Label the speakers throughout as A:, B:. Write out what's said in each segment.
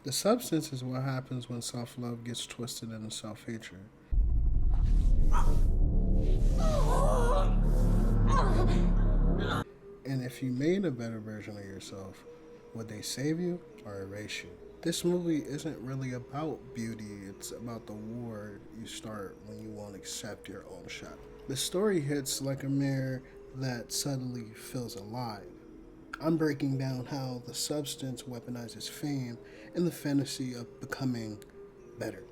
A: The substance is what happens when self love gets twisted into self hatred. And if you made a better version of yourself, would they save you or erase you? This movie isn't really about beauty, it's about the war you start when you won't accept your own shot. The story hits like a mirror that suddenly feels alive. I'm breaking down how the substance weaponizes fame and the fantasy of becoming better.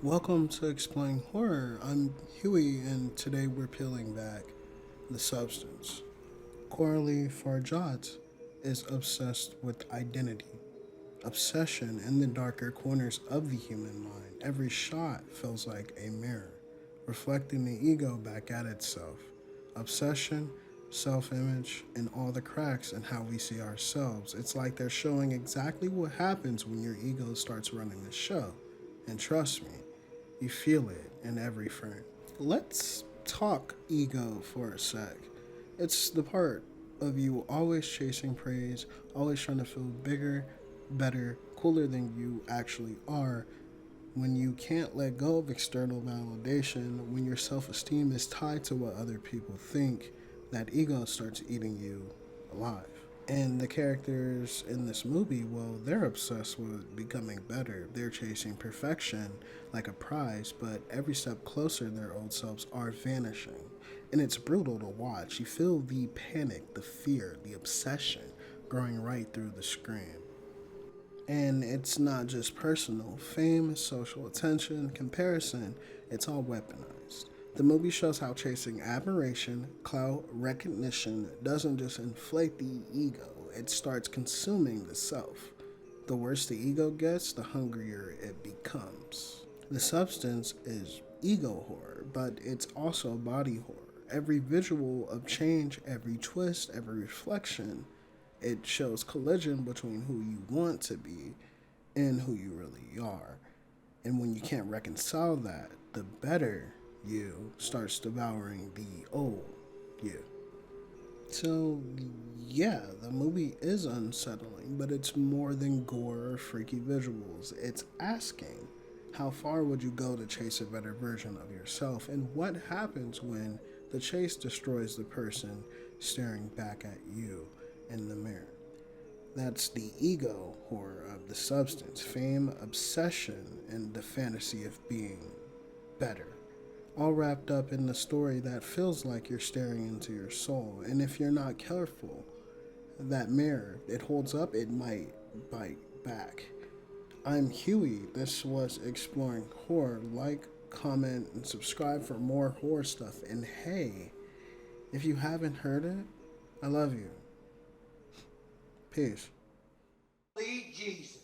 A: Welcome to Explain Horror. I'm Huey, and today we're peeling back the substance. Coralie Farjat is obsessed with identity, obsession in the darker corners of the human mind. Every shot feels like a mirror, reflecting the ego back at itself. Obsession, self image, and all the cracks in how we see ourselves. It's like they're showing exactly what happens when your ego starts running the show. And trust me, you feel it in every frame. Let's talk ego for a sec. It's the part of you always chasing praise, always trying to feel bigger, better, cooler than you actually are. When you can't let go of external validation, when your self esteem is tied to what other people think, that ego starts eating you alive. And the characters in this movie, well, they're obsessed with becoming better. They're chasing perfection like a prize, but every step closer, their old selves are vanishing. And it's brutal to watch. You feel the panic, the fear, the obsession growing right through the screen. And it's not just personal. Fame, social attention, comparison, it's all weaponized. The movie shows how chasing admiration, clout, recognition doesn't just inflate the ego, it starts consuming the self. The worse the ego gets, the hungrier it becomes. The substance is ego horror, but it's also body horror. Every visual of change, every twist, every reflection, it shows collision between who you want to be and who you really are. And when you can't reconcile that, the better you starts devouring the old you. So, yeah, the movie is unsettling, but it's more than gore or freaky visuals. It's asking, how far would you go to chase a better version of yourself? And what happens when the chase destroys the person staring back at you in the mirror? That's the ego horror of the substance, fame, obsession, and the fantasy of being better. All wrapped up in the story that feels like you're staring into your soul. And if you're not careful, that mirror, it holds up, it might bite back. I'm Huey. This was Exploring Horror. Like, comment, and subscribe for more horror stuff. And hey, if you haven't heard it, I love you. Peace. Jesus.